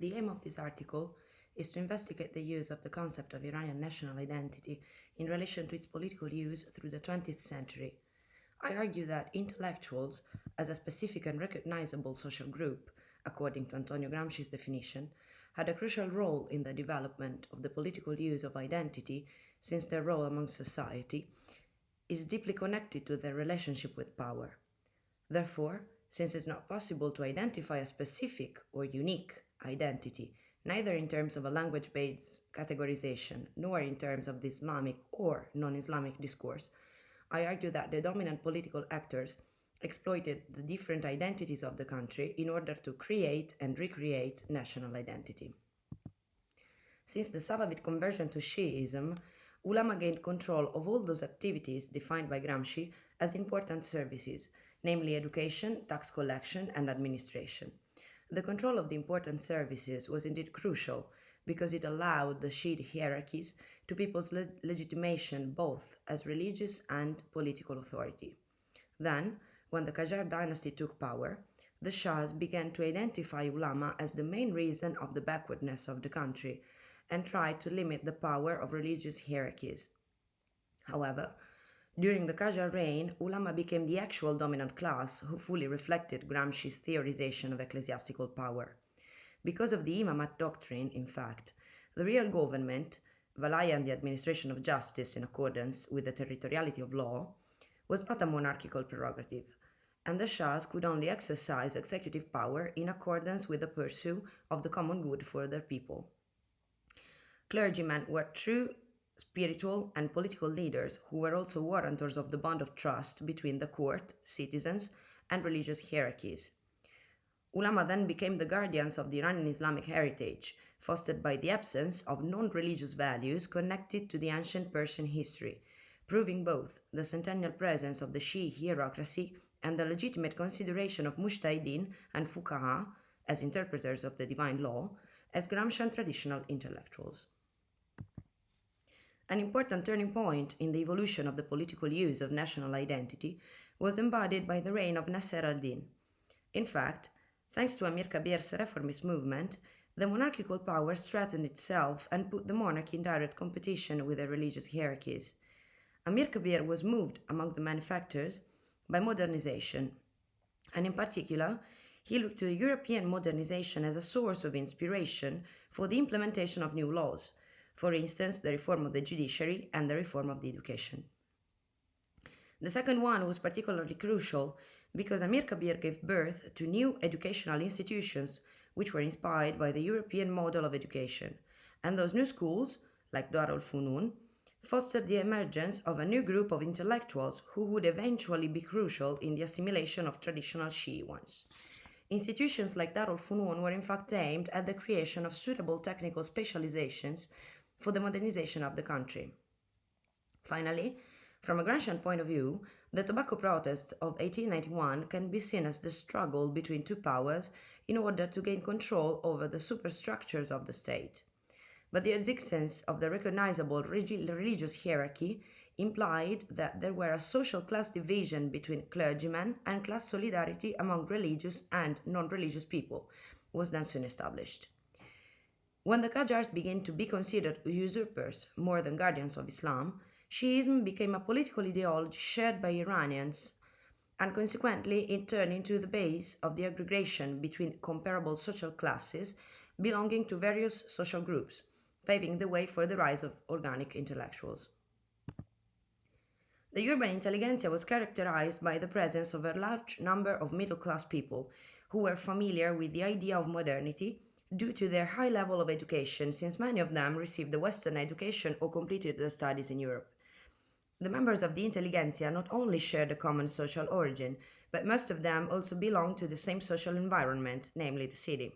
The aim of this article is to investigate the use of the concept of Iranian national identity in relation to its political use through the 20th century. I argue that intellectuals, as a specific and recognizable social group, according to Antonio Gramsci's definition, had a crucial role in the development of the political use of identity, since their role among society is deeply connected to their relationship with power. Therefore, since it's not possible to identify a specific or unique identity, neither in terms of a language-based categorization nor in terms of the Islamic or non-Islamic discourse, I argue that the dominant political actors exploited the different identities of the country in order to create and recreate national identity. Since the Safavid conversion to Shi'ism, ulama gained control of all those activities defined by Gramsci as important services, namely education, tax collection, and administration. The control of the important services was indeed crucial because it allowed the Shiite hierarchies to people's legitimation both as religious and political authority. Then, when the Qajar dynasty took power, the Shahs began to identify ulama as the main reason of the backwardness of the country and tried to limit the power of religious hierarchies. However, during the Qajar reign, ulama became the actual dominant class who fully reflected Gramsci's theorization of ecclesiastical power. Because of the Imamat doctrine, in fact, the real government, Valaya and the administration of justice in accordance with the territoriality of law, was not a monarchical prerogative, and the Shahs could only exercise executive power in accordance with the pursuit of the common good for their people. Clergymen were true spiritual and political leaders who were also warrantors of the bond of trust between the court, citizens, and religious hierarchies. Ulama then became the guardians of the Iranian Islamic heritage, fostered by the absence of non-religious values connected to the ancient Persian history, proving both the centennial presence of the Shi'i hierarchy and the legitimate consideration of mujtahidin and fuqaha, as interpreters of the divine law, as Gramscian traditional intellectuals. An important turning point in the evolution of the political use of national identity was embodied by the reign of Nasser al-Din. In fact, thanks to Amir Kabir's reformist movement, the monarchical power strengthened itself and put the monarchy in direct competition with the religious hierarchies. Amir Kabir was moved among the manufacturers by modernization, and in particular, he looked to European modernization as a source of inspiration for the implementation of new laws, for instance, the reform of the judiciary and the reform of the education. The second one was particularly crucial because Amir Kabir gave birth to new educational institutions which were inspired by the European model of education, and those new schools, like Dar al-Funun, fostered the emergence of a new group of intellectuals who would eventually be crucial in the assimilation of traditional Shi'i ones. Institutions like Dar al-Funun were in fact aimed at the creation of suitable technical specializations for the modernization of the country. Finally, from a Gramscian point of view, the tobacco protests of 1891 can be seen as the struggle between two powers in order to gain control over the superstructures of the state. But the existence of the recognizable religious hierarchy implied that there were a social class division between clergymen, and class solidarity among religious and non-religious people was then soon established. When the Qajars began to be considered usurpers more than guardians of Islam, Shi'ism became a political ideology shared by Iranians, and consequently it turned into the base of the aggregation between comparable social classes belonging to various social groups, paving the way for the rise of organic intellectuals. The urban intelligentsia was characterized by the presence of a large number of middle-class people who were familiar with the idea of modernity due to their high level of education, since many of them received a Western education or completed their studies in Europe. The members of the intelligentsia not only shared a common social origin, but most of them also belonged to the same social environment, namely the city.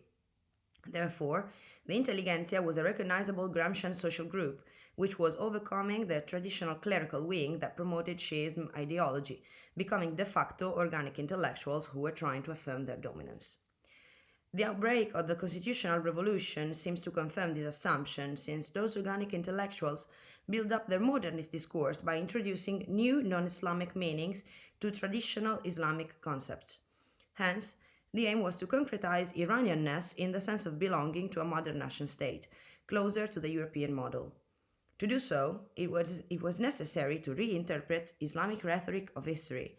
Therefore, the intelligentsia was a recognizable Gramscian social group, which was overcoming the traditional clerical wing that promoted Shi'ism ideology, becoming de facto organic intellectuals who were trying to affirm their dominance. The outbreak of the constitutional revolution seems to confirm this assumption, since those organic intellectuals built up their modernist discourse by introducing new non-Islamic meanings to traditional Islamic concepts. Hence, the aim was to concretize Iranianness in the sense of belonging to a modern nation state, closer to the European model. To do so, it was necessary to reinterpret Islamic rhetoric of history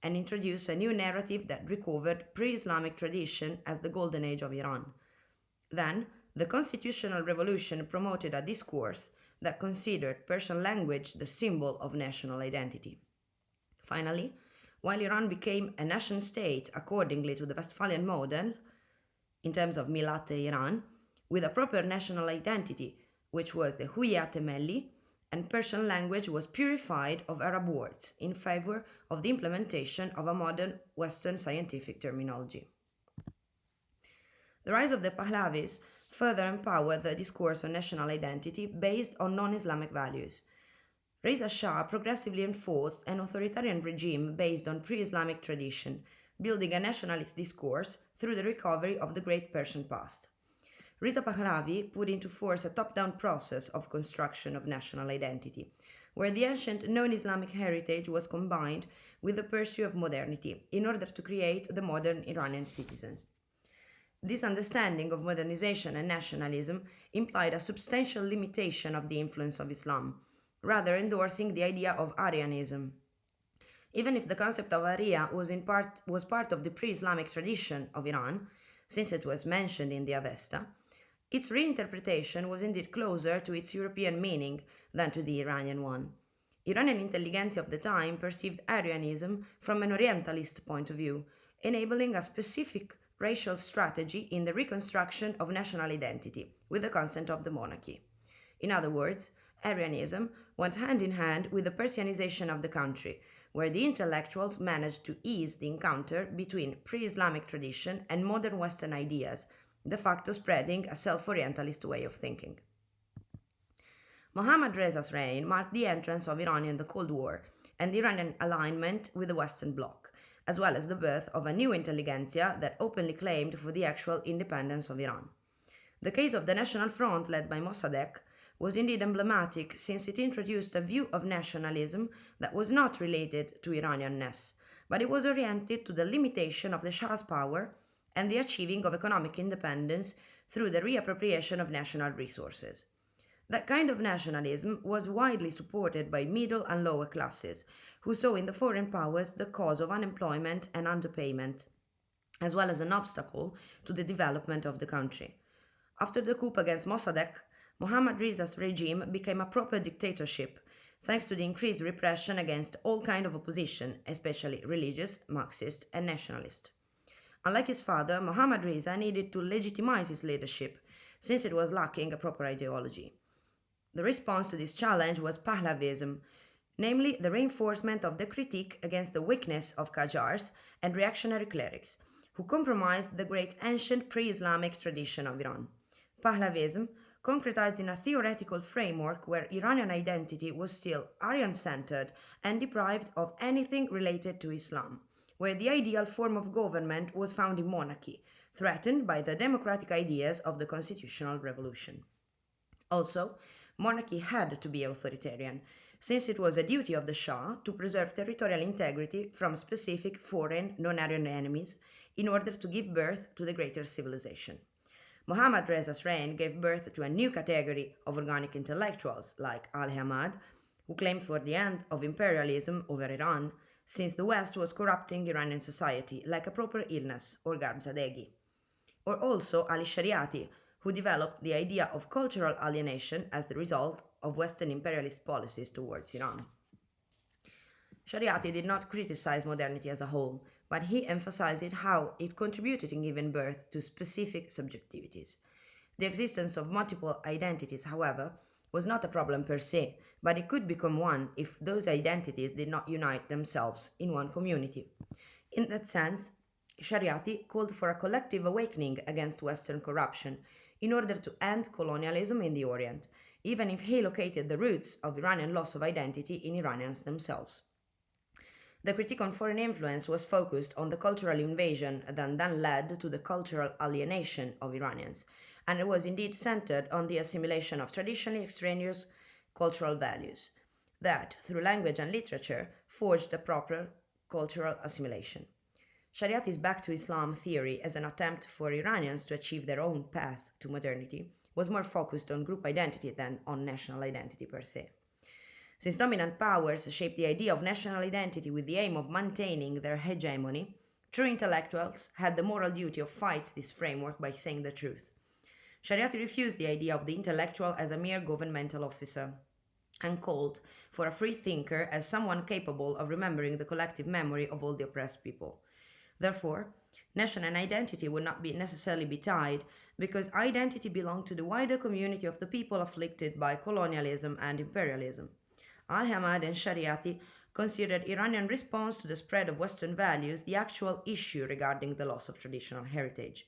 and introduce a new narrative that recovered pre-Islamic tradition as the golden age of Iran. Then, the constitutional revolution promoted a discourse that considered Persian language the symbol of national identity. Finally, while Iran became a nation state accordingly to the Westphalian model, in terms of Milat-e-Iran, with a proper national identity, which was the Huyat-e-Melli, and Persian language was purified of Arab words in favor of the implementation of a modern Western scientific terminology. The rise of the Pahlavis further empowered the discourse on national identity based on non-Islamic values. Reza Shah progressively enforced an authoritarian regime based on pre-Islamic tradition, building a nationalist discourse through the recovery of the great Persian past. Reza Pahlavi put into force a top-down process of construction of national identity, where the ancient non-Islamic heritage was combined with the pursuit of modernity in order to create the modern Iranian citizens. This understanding of modernization and nationalism implied a substantial limitation of the influence of Islam, rather endorsing the idea of Aryanism. Even if the concept of Arya was part of the pre-Islamic tradition of Iran, since it was mentioned in the Avesta, its reinterpretation was indeed closer to its European meaning than to the Iranian one. Iranian intelligentsia of the time perceived Aryanism from an Orientalist point of view, enabling a specific racial strategy in the reconstruction of national identity with the consent of the monarchy. In other words, Aryanism went hand in hand with the Persianization of the country, where the intellectuals managed to ease the encounter between pre-Islamic tradition and modern Western ideas, de facto spreading a self-Orientalist way of thinking. Mohammad Reza's reign marked the entrance of Iran in the Cold War and the Iranian alignment with the Western Bloc, as well as the birth of a new intelligentsia that openly claimed for the actual independence of Iran. The case of the National Front led by Mossadegh was indeed emblematic since it introduced a view of nationalism that was not related to Iranianness, but it was oriented to the limitation of the Shah's power and the achieving of economic independence through the reappropriation of national resources. That kind of nationalism was widely supported by middle and lower classes, who saw in the foreign powers the cause of unemployment and underpayment, as well as an obstacle to the development of the country. After the coup against Mossadegh, Mohammad Reza's regime became a proper dictatorship, thanks to the increased repression against all kinds of opposition, especially religious, Marxist, and nationalist. Unlike his father, Mohammad Reza needed to legitimize his leadership, since it was lacking a proper ideology. The response to this challenge was Pahlavism, namely the reinforcement of the critique against the weakness of Qajars and reactionary clerics, who compromised the great ancient pre-Islamic tradition of Iran. Pahlavism concretized in a theoretical framework where Iranian identity was still Aryan-centered and deprived of anything related to Islam, where the ideal form of government was found in monarchy, threatened by the democratic ideas of the constitutional revolution. Also, monarchy had to be authoritarian, since it was a duty of the Shah to preserve territorial integrity from specific foreign non-Aryan enemies in order to give birth to the greater civilization. Mohammad Reza's reign gave birth to a new category of organic intellectuals like Al-Hamad, who claimed for the end of imperialism over Iran, since the West was corrupting Iranian society like a proper illness, or Gharbzadigī. Or also Ali Shariati, who developed the idea of cultural alienation as the result of Western imperialist policies towards Iran. Shariati did not criticize modernity as a whole, but he emphasized how it contributed in giving birth to specific subjectivities. The existence of multiple identities, however, was not a problem per se, but it could become one if those identities did not unite themselves in one community. In that sense, Shariati called for a collective awakening against Western corruption in order to end colonialism in the Orient, even if he located the roots of Iranian loss of identity in Iranians themselves. The critique on foreign influence was focused on the cultural invasion that then led to the cultural alienation of Iranians, and it was indeed centered on the assimilation of traditionally extraneous cultural values that, through language and literature, forged a proper cultural assimilation. Shariati's back to Islam theory as an attempt for Iranians to achieve their own path to modernity was more focused on group identity than on national identity per se. Since dominant powers shaped the idea of national identity with the aim of maintaining their hegemony, true intellectuals had the moral duty of fight this framework by saying the truth. Shariati refused the idea of the intellectual as a mere governmental officer and called for a free thinker as someone capable of remembering the collective memory of all the oppressed people. Therefore, national identity would not necessarily be tied because identity belonged to the wider community of the people afflicted by colonialism and imperialism. Al-Hamad and Shariati considered Iranian response to the spread of Western values the actual issue regarding the loss of traditional heritage.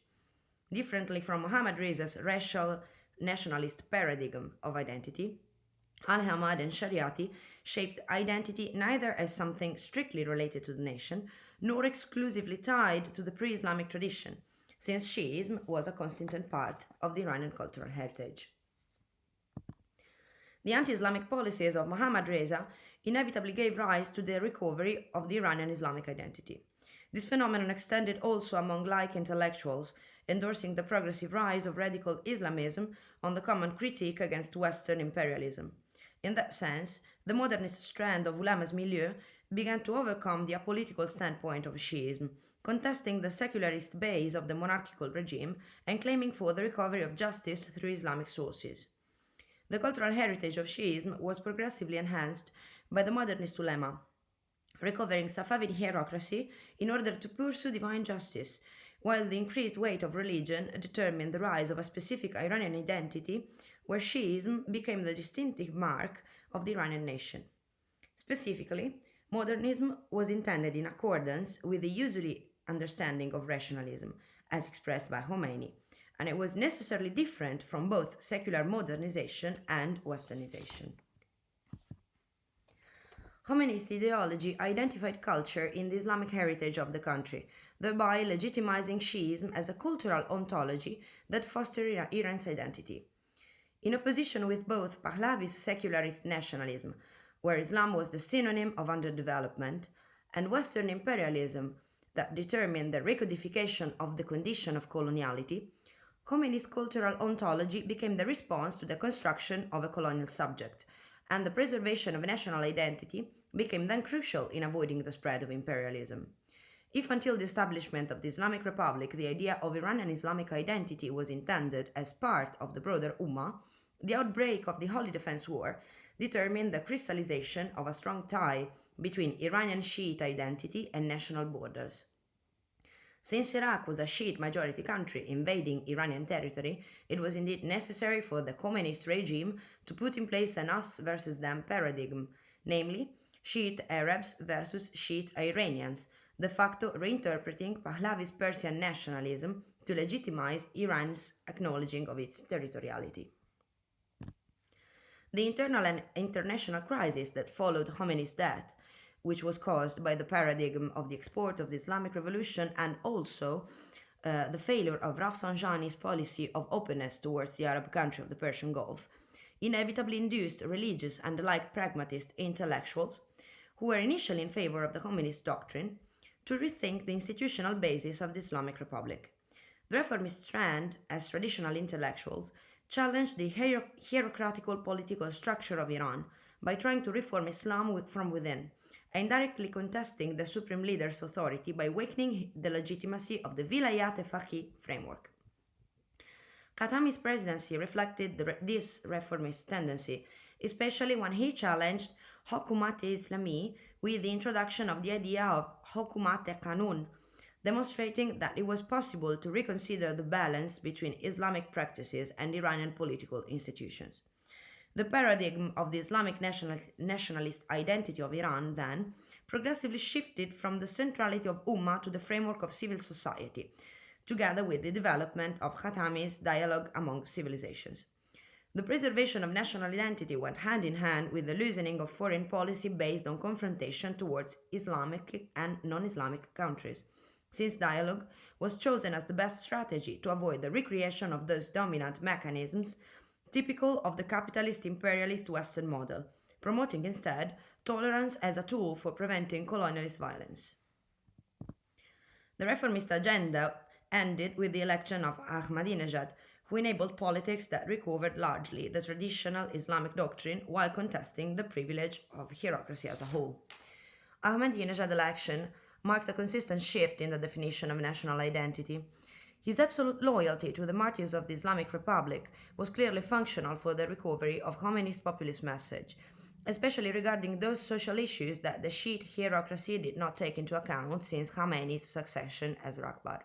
Differently from Mohammad Reza's racial nationalist paradigm of identity, Al-Hamad and Shariati shaped identity neither as something strictly related to the nation, nor exclusively tied to the pre-Islamic tradition, since Shiism was a constant part of the Iranian cultural heritage. The anti-Islamic policies of Mohammad Reza inevitably gave rise to the recovery of the Iranian Islamic identity. This phenomenon extended also among like intellectuals, endorsing the progressive rise of radical Islamism on the common critique against Western imperialism. In that sense, the modernist strand of ulama's milieu began to overcome the apolitical standpoint of Shiism, contesting the secularist base of the monarchical regime and claiming for the recovery of justice through Islamic sources. The cultural heritage of Shiism was progressively enhanced by the modernist ulama, recovering Safavid hierarchy in order to pursue divine justice, while the increased weight of religion determined the rise of a specific Iranian identity where Shiism became the distinctive mark of the Iranian nation. Specifically, modernism was intended in accordance with the usually understanding of rationalism, as expressed by Khomeini, and it was necessarily different from both secular modernization and westernization. Khomeini's ideology identified culture in the Islamic heritage of the country, thereby legitimizing Shiism as a cultural ontology that fostered Iran's identity. In opposition with both Pahlavi's secularist nationalism, where Islam was the synonym of underdevelopment, and Western imperialism that determined the recodification of the condition of coloniality, Khomeini's cultural ontology became the response to the construction of a colonial subject, and the preservation of national identity became then crucial in avoiding the spread of imperialism. If until the establishment of the Islamic Republic the idea of Iranian Islamic identity was intended as part of the broader Ummah, the outbreak of the Holy Defense War determined the crystallization of a strong tie between Iranian Shiite identity and national borders. Since Iraq was a Shiite majority country invading Iranian territory, it was indeed necessary for the Khomeinist regime to put in place an us versus them paradigm, namely Shiite Arabs versus Shiite Iranians, de facto reinterpreting Pahlavi's Persian nationalism to legitimize Iran's acknowledging of its territoriality. The internal and international crisis that followed Khomeini's death, which was caused by the paradigm of the export of the Islamic Revolution and also the failure of Rafsanjani's policy of openness towards the Arab country of the Persian Gulf, inevitably induced religious and alike pragmatist intellectuals, who were initially in favor of the Khomeinist doctrine, to rethink the institutional basis of the Islamic Republic. The reformist strand, as traditional intellectuals, challenged the hierarchical political structure of Iran by trying to reform Islam from within, and directly contesting the supreme leader's authority by weakening the legitimacy of the Vilayat-e-Faqih framework. Khatami's presidency reflected this reformist tendency, especially when he challenged Hukumat-e-Islami with the introduction of the idea of Hukumat-e-Qanun, demonstrating that it was possible to reconsider the balance between Islamic practices and Iranian political institutions. The paradigm of the Islamic nationalist identity of Iran then progressively shifted from the centrality of Ummah to the framework of civil society, together with the development of Khatami's dialogue among civilizations. The preservation of national identity went hand in hand with the loosening of foreign policy based on confrontation towards Islamic and non-Islamic countries, since dialogue was chosen as the best strategy to avoid the recreation of those dominant mechanisms typical of the capitalist imperialist Western model, promoting instead tolerance as a tool for preventing colonialist violence. The reformist agenda ended with the election of Ahmadinejad, who enabled politics that recovered largely the traditional Islamic doctrine while contesting the privilege of hierarchy as a whole. Ahmadinejad's election marked a consistent shift in the definition of national identity. His absolute loyalty to the martyrs of the Islamic Republic was clearly functional for the recovery of Khomeini's populist message, especially regarding those social issues that the Shiite hierarchy did not take into account since Khomeini's succession as Rahbar.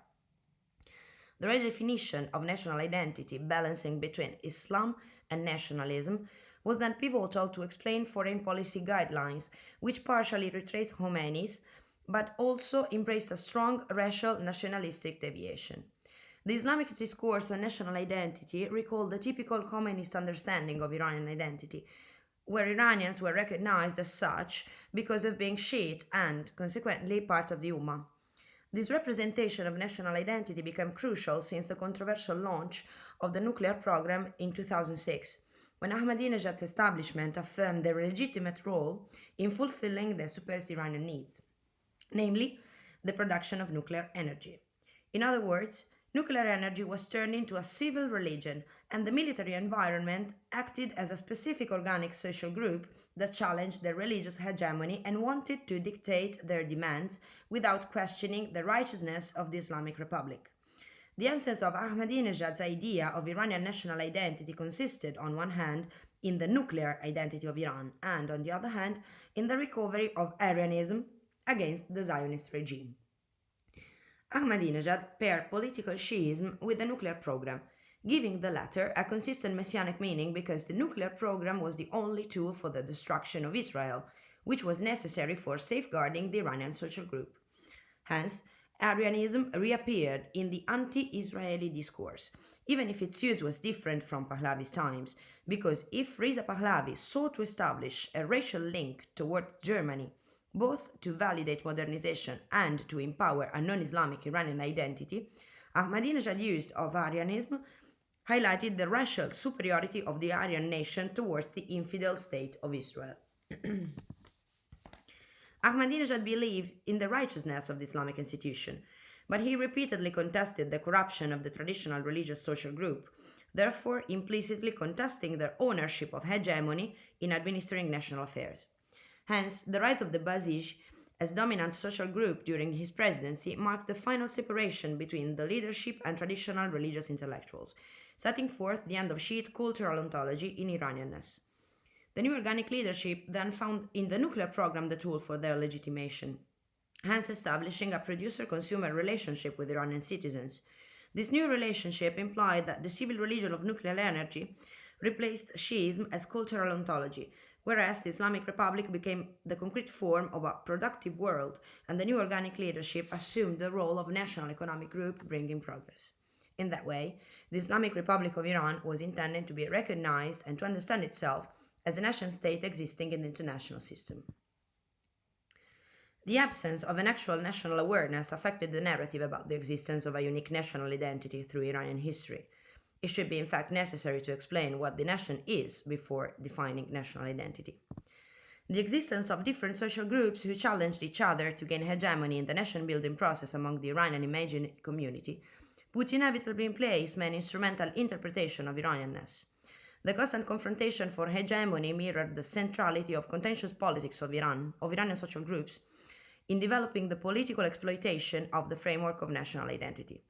The redefinition of national identity, balancing between Islam and nationalism, was then pivotal to explain foreign policy guidelines, which partially retraced Khomeini's, but also embraced a strong racial nationalistic deviation. The Islamic discourse on national identity recalled the typical Khomeinist understanding of Iranian identity, where Iranians were recognized as such because of being Shiite and, consequently, part of the Ummah. This representation of national identity became crucial since the controversial launch of the nuclear program in 2006, when Ahmadinejad's establishment affirmed their legitimate role in fulfilling the supposed Iranian needs, namely the production of nuclear energy. In other words, nuclear energy was turned into a civil religion, and the military environment acted as a specific organic social group that challenged their religious hegemony and wanted to dictate their demands without questioning the righteousness of the Islamic Republic. The essence of Ahmadinejad's idea of Iranian national identity consisted, on one hand, in the nuclear identity of Iran, and on the other hand, in the recovery of Arianism against the Zionist regime. Ahmadinejad paired political Shiism with the nuclear program, giving the latter a consistent messianic meaning because the nuclear program was the only tool for the destruction of Israel, which was necessary for safeguarding the Iranian social group. Hence, Arianism reappeared in the anti-Israeli discourse, even if its use was different from Pahlavi's times, because if Reza Pahlavi sought to establish a racial link toward Germany, both to validate modernization and to empower a non-Islamic Iranian identity, Ahmadinejad's use of Arianism highlighted the racial superiority of the Aryan nation towards the infidel state of Israel. Ahmadinejad believed in the righteousness of the Islamic institution, but he repeatedly contested the corruption of the traditional religious social group, therefore implicitly contesting their ownership of hegemony in administering national affairs. Hence, the rise of the Basij as dominant social group during his presidency marked the final separation between the leadership and traditional religious intellectuals, setting forth the end of Shiite cultural ontology in Iranianness. The new organic leadership then found in the nuclear program the tool for their legitimation, hence establishing a producer-consumer relationship with Iranian citizens. This new relationship implied that the civil religion of nuclear energy replaced Shiism as cultural ontology, whereas the Islamic Republic became the concrete form of a productive world, and the new organic leadership assumed the role of national economic group bringing progress. In that way, the Islamic Republic of Iran was intended to be recognized and to understand itself as a nation-state existing in the international system. The absence of an actual national awareness affected the narrative about the existence of a unique national identity through Iranian history. It should be in fact necessary to explain what the nation is before defining national identity. The existence of different social groups who challenged each other to gain hegemony in the nation-building process among the Iranian imagined community put inevitably in place many instrumental interpretation of Iranianness. The constant confrontation for hegemony mirrored the centrality of contentious politics of Iranian social groups, in developing the political exploitation of the framework of national identity.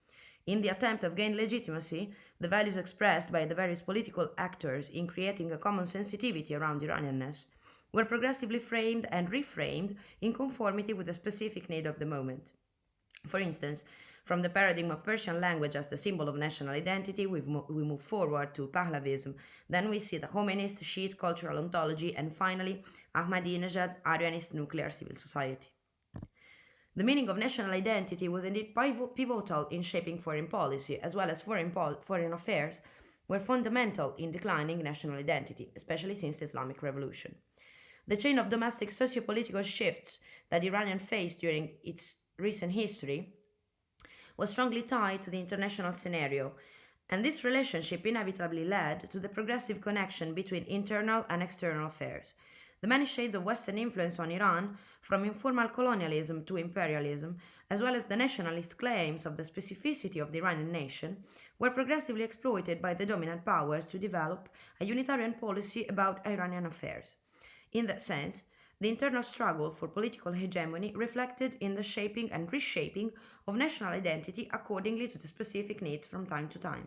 In the attempt of gain legitimacy, the values expressed by the various political actors in creating a common sensitivity around Iranianness were progressively framed and reframed in conformity with the specific need of the moment. For instance, from the paradigm of Persian language as the symbol of national identity, we move forward to Pahlavism. Then we see the Khomeinist Shiite cultural ontology, and finally, Ahmadinejad Aryanist nuclear civil society. The meaning of national identity was indeed pivotal in shaping foreign policy, as well as foreign affairs were fundamental in declining national identity, especially since the Islamic Revolution. The chain of domestic socio-political shifts that Iran faced during its recent history was strongly tied to the international scenario, and this relationship inevitably led to the progressive connection between internal and external affairs. the many shades of Western influence on Iran, from informal colonialism to imperialism, as well as the nationalist claims of the specificity of the Iranian nation, were progressively exploited by the dominant powers to develop a unitarian policy about Iranian affairs. In that sense, the internal struggle for political hegemony reflected in the shaping and reshaping of national identity accordingly to the specific needs from time to time.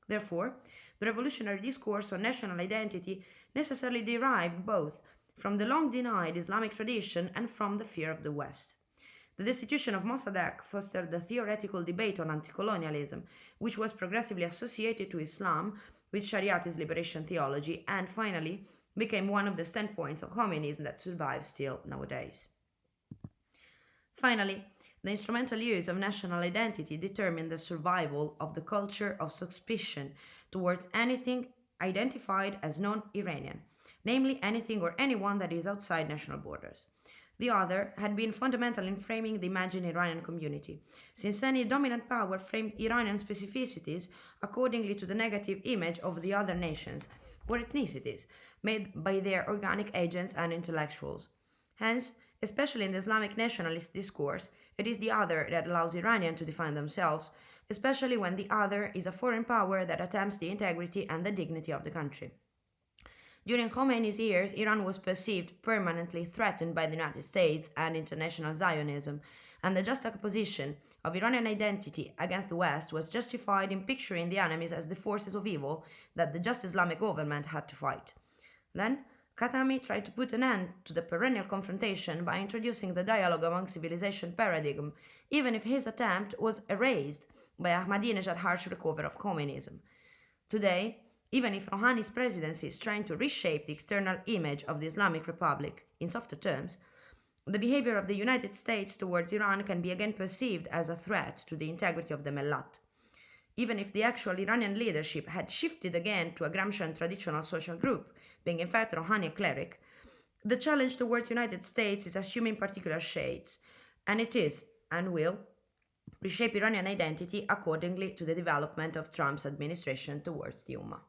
Therefore, the revolutionary discourse on national identity necessarily derived both from the long denied Islamic tradition and from the fear of the West. The destitution of Mossadegh fostered the theoretical debate on anticolonialism, which was progressively associated to Islam with Shariatist liberation theology, and finally became one of the standpoints of communism that survives still nowadays. Finally, the instrumental use of national identity determined the survival of the culture of suspicion towards anything identified as non-Iranian, namely anything or anyone that is outside national borders. The other had been fundamental in framing the imagined Iranian community, since any dominant power framed Iranian specificities accordingly to the negative image of the other nations or ethnicities made by their organic agents and intellectuals. Hence, especially in the Islamic nationalist discourse, it is the other that allows Iranians to define themselves, especially when the other is a foreign power that attempts the integrity and the dignity of the country. During Khomeini's years, Iran was perceived permanently threatened by the United States and international Zionism, and the juxtaposition of Iranian identity against the West was justified in picturing the enemies as the forces of evil that the just Islamic government had to fight. Then, Khatami tried to put an end to the perennial confrontation by introducing the dialogue among civilization paradigm, even if his attempt was erased by Ahmadinejad's harsh recovery of communism. Today, even if Rouhani's presidency is trying to reshape the external image of the Islamic Republic in softer terms, the behavior of the United States towards Iran can be again perceived as a threat to the integrity of the Millat. Even if the actual Iranian leadership had shifted again to a Gramscian traditional social group, being in fact Rouhani a cleric, the challenge towards the United States is assuming particular shades, and it is, and will, reshape Iranian identity accordingly to the development of Trump's administration towards the Ummah.